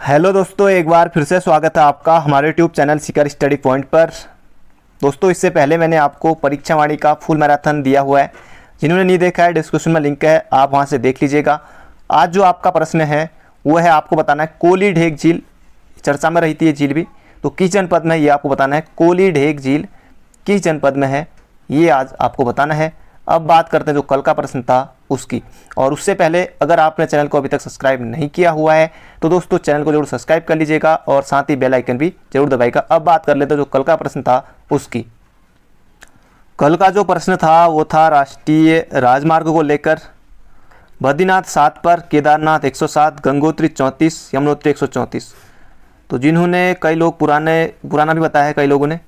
Hello दोस्तों, एक बार फिर से स्वागत है आपका हमारे YouTube channel Sikar study point पर। दोस्तों, इससे पहले मैंने आपको परीक्षा वाणी का फुल मैराथन दिया हुआ है। जिन्होंने नहीं देखा है, डिस्क्रिप्शन में लिंक है, आप वहां से देख लीजिएगा। आज जो आपका प्रश्न है वो है, आपको बताना है कोली ढेक झील चर्चा में रहती है झील भी, तो किस जनपद में है ये आपको बताना है। कोली ढेक झील किस जनपद में है ये आज आपको बताना है। अब बात करते हैं जो कल का प्रश्न था उसकी। और उससे पहले अगर आपने चैनल को अभी तक सब्सक्राइब नहीं किया हुआ है तो दोस्तों चैनल को जरूर सब्सक्राइब कर लीजिएगा और साथ ही बेल आइकन भी जरूर दबाइएगा। अब बात कर लेते हैं जो कल का प्रश्न था उसकी। कल का जो प्रश्न था वो था राष्ट्रीय राजमार्ग को लेकर। बद्रीनाथ 7 पर, केदारनाथ 107, गंगोत्री 34, यमुनोत्री 134। तो जिन्होंने, कई लोग पुराना भी बताया है कई लोगों ने,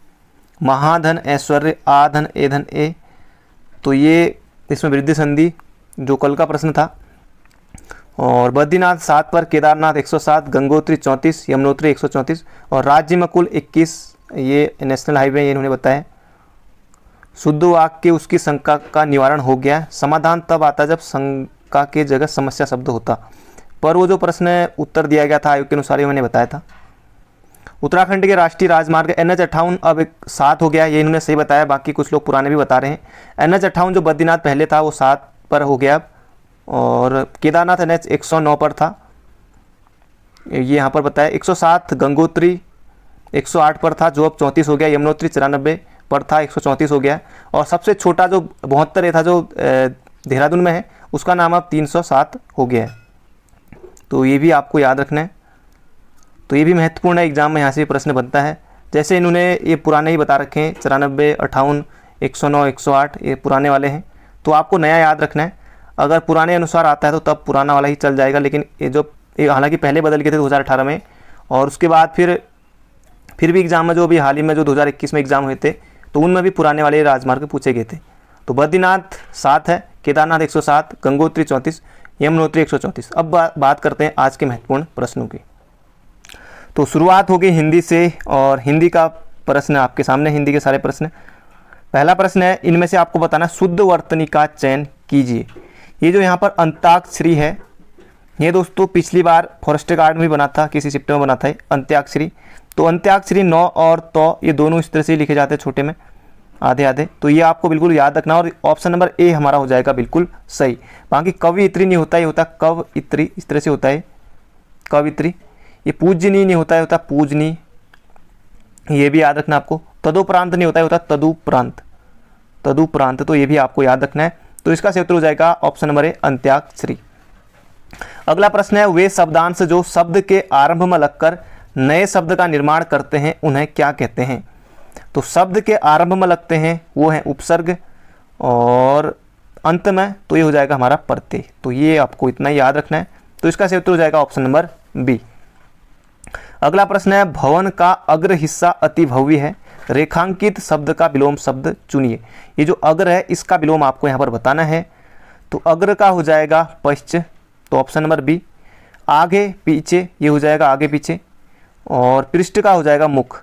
महाधन ऐश्वर्य आधन एधन ए, तो ये इसमें वृद्धि संधि जो कल का प्रश्न था। और बद्रीनाथ 7 पर, केदारनाथ 107, गंगोत्री 34, यमुनोत्री 134 और राज्य में कुल 21 ये नेशनल हाईवे ये इन्होंने बताया। शुद्ध वाक्य उसकी शंका का निवारण हो गया। समाधान तब आता जब शंका के जगह समस्या शब्द होता। पर वो जो प्रश्न उत्तर दिया गया था आयोग के अनुसार, ये मैंने बताया था। उत्तराखंड के राष्ट्रीय राजमार्ग NH58 अब 7 हो गया, ये इन्होंने सही बताया, बाकी कुछ लोग पुराने भी बता रहे हैं। NH58 जो बद्रीनाथ पहले था वो 7 पर हो गया अब। और केदारनाथ NH 109 पर था, ये यहाँ पर बताया। 107 गंगोत्री 108 पर था जो अब 34 हो गया। यमुनोत्री 94 पर था, 134 हो गया। और सबसे छोटा जो 72 था जो देहरादून में है, उसका नाम अब 307 हो गया है। तो ये भी आपको याद रखना है। तो ये भी महत्वपूर्ण है, एग्जाम में यहाँ से प्रश्न बनता है। जैसे इन्होंने ये पुराने ही बता रखे हैं, 94, 58, 109, 108 ये पुराने वाले हैं। तो आपको नया याद रखना है। अगर पुराने अनुसार आता है तो तब पुराना वाला ही चल जाएगा। लेकिन ये जो हालांकि पहले बदल गए थे 2018 में, और उसके बाद फिर भी एग्जाम में जो अभी हाल ही में जो 2021 में एग्जाम हुए थे तो उनमें भी पुराने वाले राजमार्ग पूछे गए थे। तो बद्रीनाथ 7 है, केदारनाथ 107, गंगोत्री 34, यमुनोत्री 134। अब बात करते हैं आज के महत्वपूर्ण प्रश्नों की। तो शुरुआत होगी हिंदी से, और हिंदी का प्रश्न आपके सामने, हिंदी के सारे प्रश्न। पहला प्रश्न है, इनमें से आपको बताना शुद्ध वर्तनी का चयन कीजिए। ये जो यहाँ पर अंत्याक्षरी है, ये दोस्तों पिछली बार फॉरेस्ट गार्ड में बना था, किसी शिफ्ट में बना था अंत्याक्षरी। तो अंत्याक्षरी नौ और तो ये दोनों इस तरह से लिखे जाते हैं, छोटे में आधे आधे। तो ये आपको बिल्कुल याद रखना, और ऑप्शन नंबर ए हमारा हो जाएगा बिल्कुल सही। बाकी कवियत्री नहीं होता, ये होता कवित्री, इस तरह से होता है कवित्री। ये पूजनी नहीं होता है, होता पूजनी, ये भी याद रखना आपको। तदुपरांत नहीं होता है, होता तदुपरांत, तदुपरांत। तो ये भी आपको याद रखना है। तो इसका सही उत्तर हो जाएगा ऑप्शन नंबर ए अंत्याक्षरी। अगला प्रश्न है, वे शब्दांश जो शब्द के आरंभ में लगकर नए शब्द का निर्माण करते हैं उन्हें क्या कहते हैं। तो शब्द के आरंभ में लगते हैं वो है उपसर्ग, और अंत में तो ये हो जाएगा हमारा प्रत्यय। तो ये आपको इतना ही याद रखना है। तो इसका सही उत्तर हो जाएगा ऑप्शन नंबर बी। अगला प्रश्न है, भवन का अग्र हिस्सा अति भव्य है, रेखांकित शब्द का विलोम शब्द चुनिए। ये जो अग्र है इसका विलोम आपको यहाँ पर बताना है। तो अग्र का हो जाएगा पश्च, तो ऑप्शन नंबर बी। आगे पीछे, ये हो जाएगा आगे पीछे। और पृष्ठ का हो जाएगा मुख।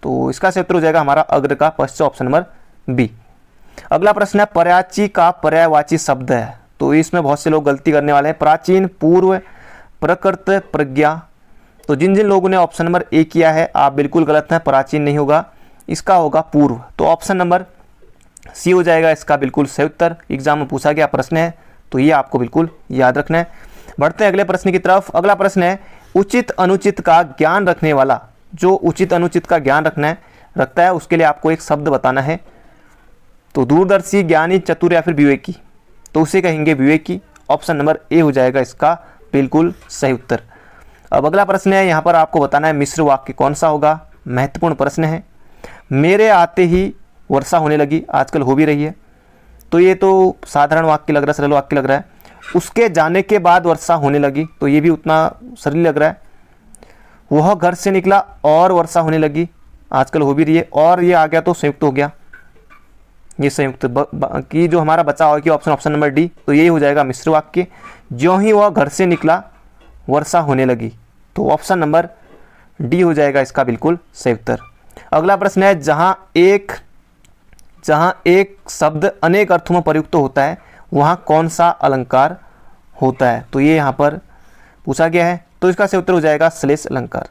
तो इसका सही उत्तर हो जाएगा हमारा अग्र का पश्च, ऑप्शन नंबर बी। अगला प्रश्न है, पर्यायची का पर्यायवाची शब्द है। तो इसमें बहुत से लोग गलती करने वाले हैं। प्राचीन, पूर्व, प्रकृत, प्रज्ञा। तो जिन जिन लोगों ने ऑप्शन नंबर ए किया है आप बिल्कुल गलत हैं, प्राचीन नहीं होगा, इसका होगा पूर्व। तो ऑप्शन नंबर सी हो जाएगा इसका बिल्कुल सही उत्तर। एग्जाम में पूछा गया प्रश्न है, तो ये आपको बिल्कुल याद रखना है। बढ़ते हैं अगले प्रश्न की तरफ। अगला प्रश्न है, उचित अनुचित का ज्ञान रखने वाला, जो उचित अनुचित का ज्ञान रखता है उसके लिए आपको एक शब्द बताना है। तो दूरदर्शी, ज्ञानी, चतुर या फिर विवेकी, तो उसे कहेंगे विवेकी। ऑप्शन नंबर ए हो जाएगा इसका बिल्कुल सही उत्तर। अब अगला प्रश्न है, यहाँ पर आपको बताना है मिश्र वाक्य कौन सा होगा। महत्वपूर्ण प्रश्न है। मेरे आते ही वर्षा होने लगी, आजकल हो भी रही है। तो ये तो साधारण वाक्य लग रहा है, सरल वाक्य लग रहा है। उसके जाने के बाद वर्षा होने लगी, तो ये भी उतना सरल लग रहा है। वह घर से निकला और वर्षा होने लगी, आजकल हो भी रही है। और ये आ गया तो संयुक्त हो गया, ये संयुक्त की जो हमारा बचा हुआ कि ऑप्शन नंबर डी। तो यही हो जाएगा मिश्र वाक्य। ज्यों ही वह घर से निकला वर्षा होने लगी, तो ऑप्शन नंबर डी हो जाएगा इसका बिल्कुल सही उत्तर। अगला प्रश्न है, जहां एक शब्द अनेक अर्थों में प्रयुक्त होता है वहां कौन सा अलंकार होता है। तो ये यहाँ पर पूछा गया है। तो इसका सही उत्तर हो जाएगा श्लेष अलंकार।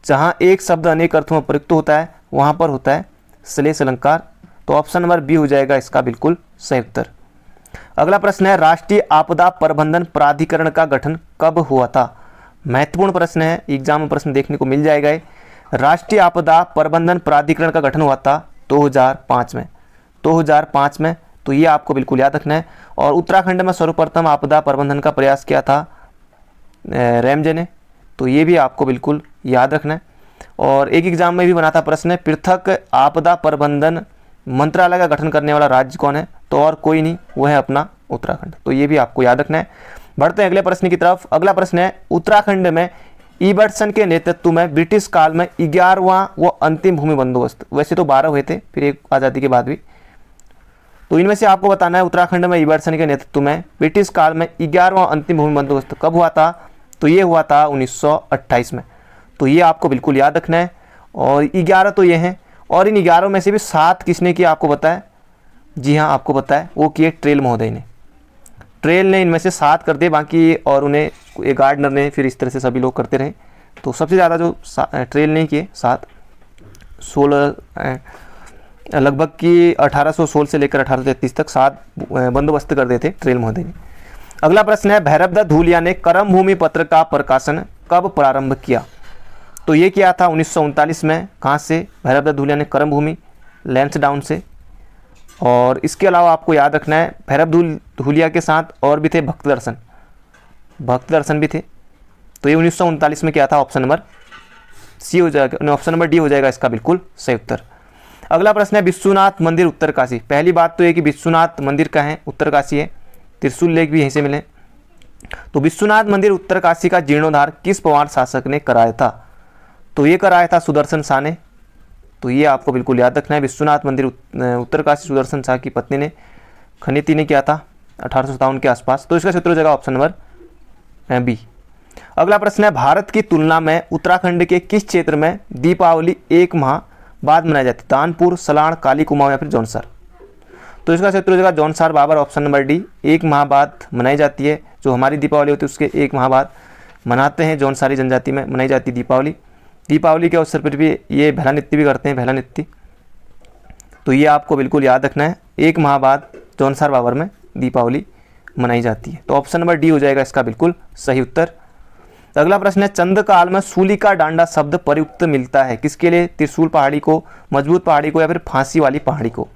जहाँ एक शब्द अनेक अर्थों में प्रयुक्त होता है वहाँ पर होता है श्लेष अलंकार। तो ऑप्शन नंबर बी हो जाएगा इसका बिल्कुल सही उत्तर। अगला प्रश्न है, राष्ट्रीय आपदा प्रबंधन प्राधिकरण का गठन कब हुआ था? महत्वपूर्ण प्रश्न है, एग्जाम में प्रश्न देखने को मिल जाएगा। राष्ट्रीय आपदा प्रबंधन प्राधिकरण का गठन हुआ था 2005 में। 2005 में, तो ये आपको बिल्कुल याद रखना है। और उत्तराखंड में सर्वप्रथम आपदा प्रबंधन का प्रयास किया था रैमजे ने, तो ये भी आपको बिल्कुल याद रखना है। और एक एग्जाम में भी बना था प्रश्न, पृथक आपदा प्रबंधन मंत्रालय का गठन करने वाला राज्य कौन है? तो और कोई नहीं, वह है अपना उत्तराखंड। तो ये भी आपको याद रखना है। बढ़ते हैं अगले प्रश्न की तरफ। अगला प्रश्न है, उत्तराखंड में इबर्टसन के नेतृत्व में ब्रिटिश काल में 11वां व अंतिम भूमि बंदोबस्त, वैसे तो 12 हुए थे फिर एक आज़ादी के बाद भी, तो इनमें से आपको बताना है उत्तराखंड में इबर्टसन के नेतृत्व में ब्रिटिश काल में 11वां अंतिम भूमि बंदोबस्त कब हुआ था? तो ये हुआ था 1928 में। तो ये आपको बिल्कुल याद रखना है। और 11 तो ये हैं, और इन 11 में से भी 7 किसने किया आपको पता है? जी हाँ, आपको पता है, वो किए ट्रेल महोदय ने। ट्रेल ने इनमें से 7 कर दिए, बाकी और उन्हें एक गार्डनर ने, फिर इस तरह से सभी लोग करते रहे। तो सबसे ज़्यादा जो ट्रेल ने किए 7, 16 लगभग कि 1816 से लेकर 1833 तक 7 बंदोबस्त कर दिए थे ट्रेल महोदय ने। अगला प्रश्न है, भैरवदत्त धूलिया ने करम भूमि पत्र का प्रकाशन कब प्रारंभ किया? तो ये किया था 1939 में। कहाँ से? भैरवदत्त धूलिया ने करम भूमि, लैंसडाउन से। और इसके अलावा आपको याद रखना है, भैरवदत्त धूलिया के साथ और भी थे भक्त दर्शन भी थे। तो ये 1939 में किया था। ऑप्शन नंबर सी हो जाएगा, ऑप्शन नंबर डी हो जाएगा इसका बिल्कुल सही उत्तर। अगला प्रश्न है, विश्वनाथ मंदिर उत्तरकाशी। पहली बात तो ये कि विश्वनाथ मंदिर का है, उत्तरकाशी है, त्रिशूल लेख भी यहीं से मिले। तो विश्वनाथ मंदिर उत्तरकाशी का जीर्णोद्धार किस पवार शासक ने कराया था? तो ये कराया था सुदर्शन शाह ने। तो ये आपको बिल्कुल याद रखना है, विश्वनाथ मंदिर उत्तरकाशी सुदर्शन शाह की पत्नी ने, खनीति ने किया था 1857 के आसपास। तो इसका सूत्र हो जाएगा ऑप्शन नंबर बी। अगला प्रश्न है, भारत की तुलना में उत्तराखंड के किस क्षेत्र में दीपावली 1 माह बाद मनाई जाती है? दानपुर, सलाण, काली कुमाऊं या फिर जौनसार? तो इसका सूत्र हो जाएगा Jaunsar Babar, option number D. 1 माह बाद मनाई जाती है, जो हमारी दीपावली होती है उसके 1 माह बाद मनाते हैं जौनसारी जनजाति में मनाई जाती है दीपावली। दीपावली के अवसर पर भी ये भैला नृत्य भी करते हैं, भैला नृत्य। तो ये आपको बिल्कुल याद रखना है, 1 माह बाद जौनसार बाबर में दीपावली मनाई जाती है। तो ऑप्शन नंबर डी हो जाएगा इसका बिल्कुल सही उत्तर। अगला प्रश्न है, चंद्रकाल में सूली का डांडा शब्द प्रयुक्त मिलता है किसके लिए? त्रिशूल पहाड़ी को, मजबूत पहाड़ी को या फिर फांसी वाली पहाड़ी को?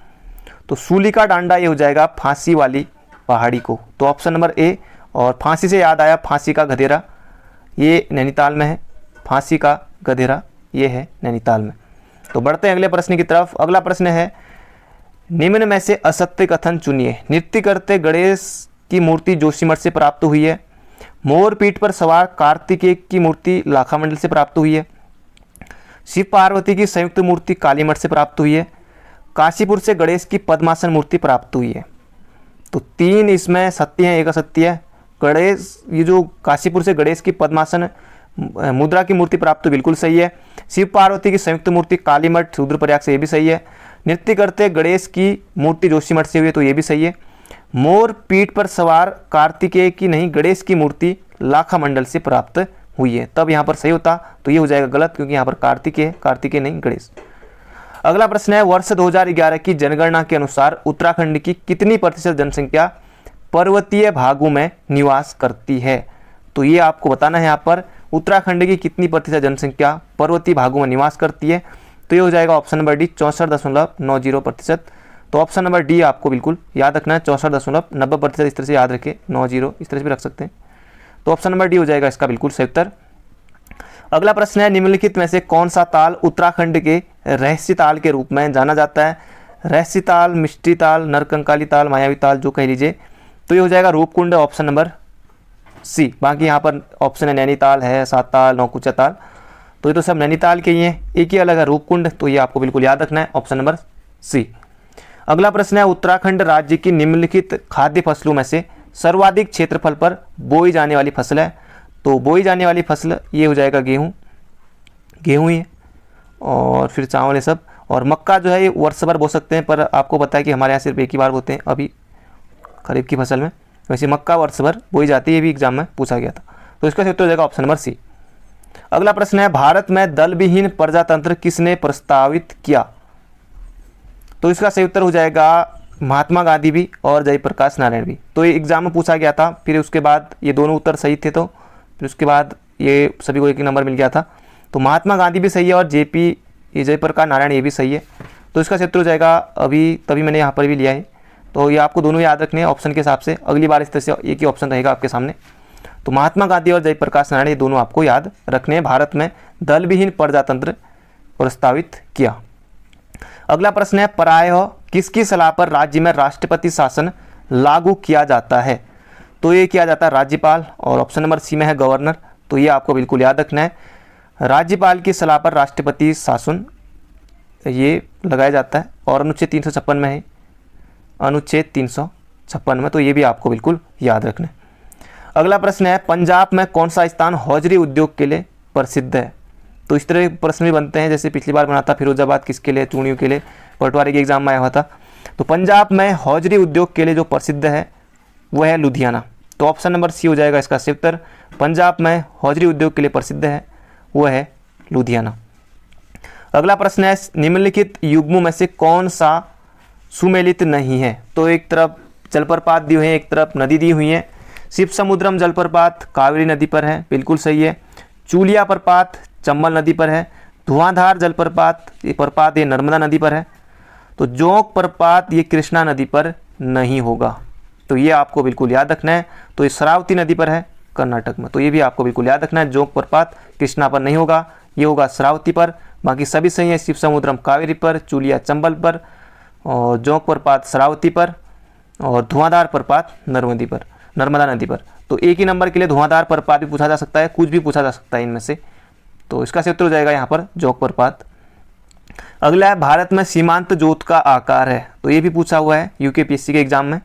तो सूली का डांडा ये हो जाएगा फांसी वाली पहाड़ी को। तो ऑप्शन नंबर ए। और फांसी से याद आया, फांसी का गधेरा ये नैनीताल में है, फांसी का गधेरा ये है नैनीताल में। तो बढ़ते हैं अगले प्रश्न की तरफ। अगला प्रश्न है, निम्न में से असत्य कथन चुनिए। नृत्य करते गणेश की मूर्ति जोशीमठ से प्राप्त हुई है। मोर पीठ पर सवार कार्तिकेय की मूर्ति लाखामंडल से प्राप्त हुई है। शिव पार्वती की संयुक्त मूर्ति कालीमठ से प्राप्त हुई है। काशीपुर से गणेश की पद्मासन मूर्ति प्राप्त हुई है। तो 3 इसमें सत्य है, एक असत्य है। गणेश, ये जो काशीपुर से गणेश की पद्मासन मुद्रा की मूर्ति प्राप्त तो बिल्कुल सही है। शिव पार्वती की संयुक्त मूर्ति कालीमठ रुद्रप्रयाग से, ये भी सही है। नृत्य करते गणेश की मूर्ति जोशीमठ से हुई है, तो ये भी सही है। मोर पीठ पर सवार कार्तिकेय की नहीं, गणेश की मूर्ति लाखामंडल से प्राप्त हुई है, तब यहाँ पर सही होता। तो ये हो जाएगा गलत, क्योंकि यहाँ पर कार्तिकेय नहीं गणेश। अगला प्रश्न है, वर्ष 2011 की जनगणना के अनुसार उत्तराखंड की कितनी प्रतिशत जनसंख्या पर्वतीय भागों में निवास करती है? तो ये आपको बताना है यहाँ पर, उत्तराखंड की कितनी प्रतिशत जनसंख्या पर्वतीय भागों में निवास करती है? तो ये हो जाएगा ऑप्शन नंबर डी, 64.90%। तो ऑप्शन नंबर डी आपको बिल्कुल याद रखना है, 64.90%। इस तरह से याद रखें, 90 इस तरह से भी रख सकते हैं। तो ऑप्शन नंबर डी हो जाएगा इसका बिल्कुल सही उत्तर। अगला प्रश्न है, निम्नलिखित में से कौन सा ताल उत्तराखंड के रहस्य ताल के रूप में जाना जाता है? रहस्य ताल, मिष्टी ताल, नरकंकाली ताल, मायावी ताल, जो कह लीजिए। तो ये हो जाएगा रूपकुंड, ऑप्शन नंबर सी। बाकी यहाँ पर ऑप्शन है नैनीताल है, सात ताल, नौकुचा ताल, तो ये तो सब नैनीताल के ही हैं, एक ही अलग है रूपकुंड। तो ये आपको बिल्कुल याद रखना है, ऑप्शन नंबर सी। अगला प्रश्न है, उत्तराखंड राज्य की निम्नलिखित खाद्य फसलों में से सर्वाधिक क्षेत्रफल पर बोई जाने वाली फसल है? तो बोई जाने वाली फसल ये हो जाएगा गेहूँ ही है, और फिर चावल ये सब। और मक्का जो है ये वर्ष भर बो सकते हैं, पर आपको पता है कि हमारे यहाँ सिर्फ एक ही बार बोते हैं अभी खरीफ की फसल में। वैसे मक्का वर्ष भर बोई जाती है, ये भी एग्जाम में पूछा गया था। तो इसका सही उत्तर हो जाएगा ऑप्शन नंबर सी। अगला प्रश्न है, भारत में दल विहीन प्रजातंत्र किसने प्रस्तावित किया? तो इसका सही उत्तर हो जाएगा महात्मा गांधी भी और जयप्रकाश नारायण भी। तो ये एग्जाम में पूछा गया था, फिर उसके बाद ये दोनों उत्तर सही थे, तो फिर उसके बाद ये सभी को एक नंबर मिल गया था। तो महात्मा गांधी भी सही है और जयप्रकाश नारायण ये भी सही है। तो इसका सही उत्तर हो जाएगा अभी, तभी मैंने यहाँ पर भी लिया है। तो ये आपको दोनों याद रखने हैं ऑप्शन के हिसाब से, अगली बार इस तरह से एक ही ऑप्शन रहेगा आपके सामने। तो महात्मा गांधी और जयप्रकाश नारायण ये दोनों आपको याद रखने हैं। भारत में दल विहीन प्रजातंत्र प्रस्तावित किया। अगला प्रश्न है, प्रायः किसकी सलाह पर राज्य में राष्ट्रपति शासन लागू किया जाता है? तो ये किया जाता है राज्यपाल और ऑप्शन नंबर सी में है गवर्नर। तो ये आपको बिल्कुल याद रखना है, राज्यपाल की सलाह पर राष्ट्रपति शासन ये लगाया जाता है और अनुच्छेद 356 में है, अनुच्छेद 356 में। तो ये भी आपको बिल्कुल याद रखना है। अगला प्रश्न है, पंजाब में कौन सा स्थान हौजरी उद्योग के लिए प्रसिद्ध है? तो इस तरह के प्रश्न भी बनते हैं, जैसे पिछली बार बना था फिरोजाबाद किसके लिए, चूड़ियों के लिए, पटवारी के एग्जाम में आया हुआ था। तो पंजाब में हौजरी उद्योग के लिए जो प्रसिद्ध है वो है लुधियाना। तो ऑप्शन नंबर सी हो जाएगा इसका सही उत्तर। पंजाब में हौजरी उद्योग के लिए प्रसिद्ध है वो है लुधियाना। अगला प्रश्न है, निम्नलिखित युग्मों में से कौन सा सुमेलित नहीं है? तो एक तरफ जलप्रपात दी हुई है, एक तरफ नदी दी हुई है। शिव समुद्रम जलप्रपात कावेरी नदी पर है, बिल्कुल सही है। चूलिया प्रपात चंबल नदी पर है। धुआंधार जलप्रपात ये प्रपात ये नर्मदा नदी पर है। तो जोंक प्रपात ये कृष्णा नदी पर नहीं होगा। तो ये आपको बिल्कुल याद रखना है। तो ये शरावती नदी पर है कर्नाटक में। तो ये भी आपको बिल्कुल याद रखना है, जोंक प्रपात कृष्णा पर नहीं होगा, ये होगा शरावती पर। बाकी सभी सही है, शिव समुद्रम कावेरी पर, चूलिया चंबल पर, और जोंक प्रपात शरावती पर, और धुआंधार प्रपात नर्मदा नदी पर। तो एक ही नंबर के लिए धुआंधार प्रपात भी पूछा जा सकता है, कुछ भी पूछा जा सकता है इनमें से। तो इसका सही उत्तर हो जाएगा यहाँ पर जोंक प्रपात। अगला है, भारत में सीमांत जोत का आकार है? तो ये भी पूछा हुआ है यूकेपीएससी के एग्जाम में।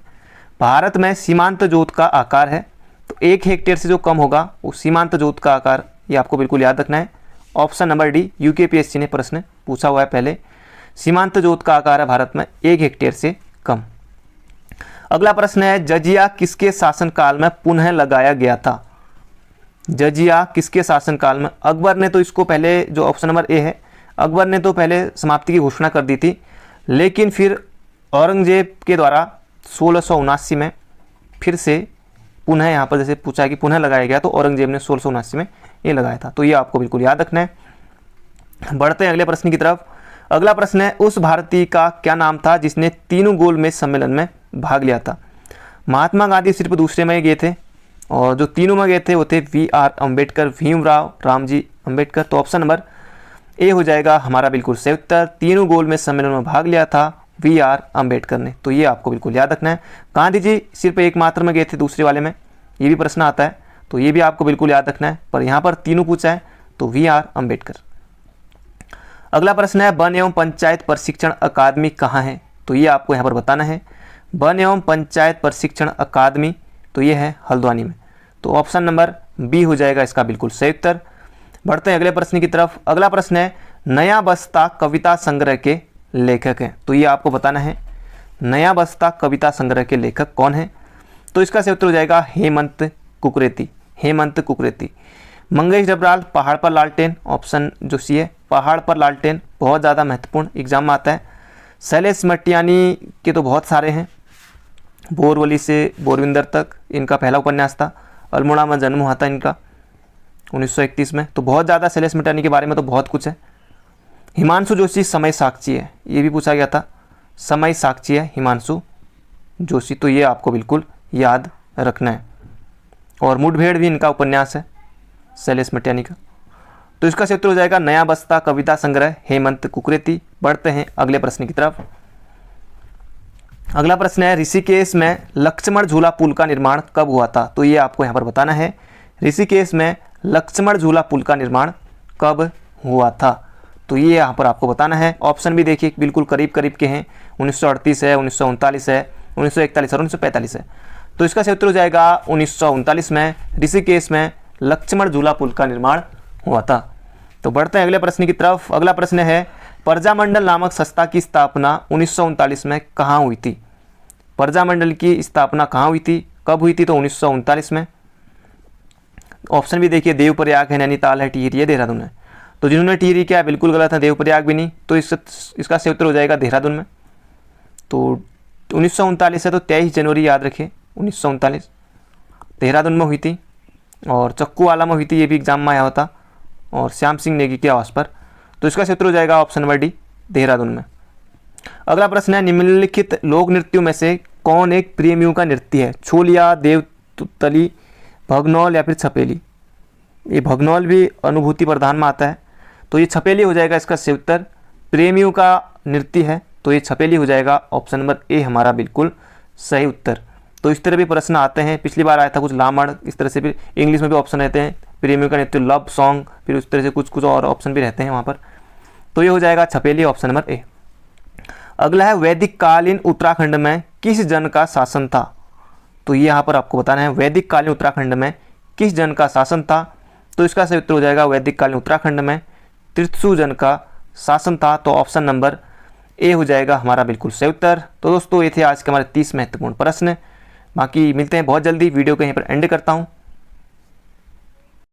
भारत में सीमांत जोत का आकार है, तो 1 हेक्टेयर से जो कम होगा वो सीमांत जोत का आकार, ये आपको बिल्कुल याद रखना है। ऑप्शन नंबर डी, यूकेपीएससी ने प्रश्न पूछा हुआ है पहले। सीमांत जोत का आकार है भारत में 1 हेक्टेयर से कम। अगला प्रश्न है, जजिया किसके शासनकाल में पुनः लगाया गया था? जजिया किसके शासनकाल में? अकबर ने तो इसको पहले, जो ऑप्शन नंबर ए है, अकबर ने तो पहले समाप्ति की घोषणा कर दी थी, लेकिन फिर औरंगजेब के द्वारा 1679 में फिर से पुनः, यहाँ पर जैसे पूछा है कि पुनः लगाया गया, तो औरंगजेब ने 1679 में ये लगाया था। तो ये आपको बिल्कुल याद रखना है। बढ़ते हैं अगले प्रश्न की तरफ। अगला प्रश्न है, उस भारतीय का क्या नाम था जिसने तीनों गोलमेज सम्मेलन में भाग लिया था? महात्मा गांधी सिर्फ दूसरे में गए थे और जो तीनों में गए थे वो थे वी.आर. अम्बेडकर, भीमराव रामजी अम्बेडकर। तो ऑप्शन नंबर ए हो जाएगा हमारा बिल्कुल सही उत्तर। तीनों गोलमेज सम्मेलन में भाग लिया था वी.आर. अम्बेडकर ने। तो ये आपको बिल्कुल याद रखना है। गांधी जी सिर्फ एकमात्र में गए थे, दूसरे वाले में, ये भी प्रश्न आता है, तो ये भी आपको बिल्कुल याद रखना है। पर यहाँ पर तीनों पूछा है, तो वी.आर. अम्बेडकर। अगला प्रश्न है, वन एवं पंचायत प्रशिक्षण अकादमी कहाँ है? तो ये आपको यहाँ पर बताना है। वन एवं पंचायत प्रशिक्षण अकादमी, तो ये है हल्द्वानी में। तो ऑप्शन नंबर बी हो जाएगा इसका बिल्कुल सही उत्तर। बढ़ते हैं अगले प्रश्न की तरफ। अगला प्रश्न है, नया बस्ता कविता संग्रह के लेखक हैं? तो ये आपको बताना है, नया बस्ता कविता संग्रह के लेखक कौन है? तो इसका सही उत्तर हो जाएगा हेमंत कुकरेती। हेमंत कुकरेती। मंगेश डबराल, पहाड़ पर लालटेन, ऑप्शन जो सी है, पहाड़ पर लालटेन बहुत ज़्यादा महत्वपूर्ण एग्जाम में आता है। शैलेश मटियानी के तो बहुत सारे हैं, बोरवली से बोरविंदर तक इनका पहला उपन्यास था। अल्मोड़ा में जन्म हुआ था इनका 1931 में। तो बहुत ज़्यादा शैलेश मटियानी के बारे में तो बहुत कुछ है। हिमांशु जोशी समय साक्षी है, ये भी पूछा गया था, समय साक्षी है हिमांशु जोशी। तो ये आपको बिल्कुल याद रखना है। और मुठभेड़ भी इनका उपन्यास है शैलेश मटियानी का। तो इसका सही उत्तर हो जाएगा नया बस्ता कविता संग्रह हेमंत कुकरेती। बढ़ते हैं अगले प्रश्न की तरफ। अगला प्रश्न है, ऋषिकेश में लक्ष्मण झूला पुल का निर्माण कब हुआ था? तो ये आपको यहाँ पर बताना है, ऋषिकेश में लक्ष्मण झूला पुल का निर्माण कब हुआ था? तो ये यहाँ पर आपको बताना है। ऑप्शन भी देखिए बिल्कुल करीब करीब के हैं, 1938 है, 1939 है, 1941 और 1945 है। तो इसका सही उत्तर हो जाएगा 1939 में ऋषिकेश में लक्ष्मण झूला पुल का निर्माण हुआ था। तो बढ़ते हैं अगले प्रश्न की तरफ। अगला प्रश्न है, प्रजामंडल नामक संस्था की स्थापना 1939 में कहाँ हुई थी? प्रजामंडल की स्थापना कहाँ हुई थी, कब हुई थी? तो 1939 में। ऑप्शन भी देखिए, देवप्रयाग है, नैनीताल है, टिहरी है, देहरादून है। तो जिन्होंने टिहरी किया बिल्कुल गलत है, देवप्रयाग भी नहीं, तो इसका सही उत्तर हो जाएगा देहरादून में। तो 1939 है, तो 23 जनवरी याद रखिए 1939 देहरादून में हुई थी, और चक्कू वाला में हुई थी, ये भी एग्जाम में आया होता, और श्याम सिंह नेगी के आवास पर। तो इसका सही उत्तर हो जाएगा ऑप्शन नंबर डी, देहरादून में। अगला प्रश्न है, निम्नलिखित लोक नृत्यों में से कौन एक प्रेमियों का नृत्य है? छोलिया, देवतली, भगनौल या फिर छपेली। ये भगनौल भी अनुभूति प्रधान में आता है, तो ये छपेली हो जाएगा इसका सही उत्तर। प्रेमियों का नृत्य है, तो ये छपेली हो जाएगा, ऑप्शन नंबर ए हमारा बिल्कुल सही उत्तर। तो इस तरह भी प्रश्न आते हैं, पिछली बार आया था कुछ लामड़, इस तरह से भी इंग्लिश में भी ऑप्शन रहते हैं, प्रेमियों का नृत्य, लव सॉन्ग, फिर उस तरह से कुछ और ऑप्शन भी रहते हैं वहाँ पर। तो ये हो जाएगा छपेली, ऑप्शन नंबर ए। अगला है, वैदिक कालीन उत्तराखंड में किस जन का शासन था? तो ये यहाँ पर आपको बताना है, वैदिक कालीन उत्तराखंड में किस जन का शासन था? तो इसका सही उत्तर हो जाएगा, वैदिक कालीन उत्तराखंड में त्रित्सु जन का शासन था, तो ऑप्शन नंबर ए हो जाएगा हमारा बिल्कुल सही उत्तर। तो दोस्तों ये थे आज के हमारे 30 महत्वपूर्ण प्रश्न। बाकी मिलते हैं बहुत जल्दी, वीडियो को यहीं पर एंड करता हूँ।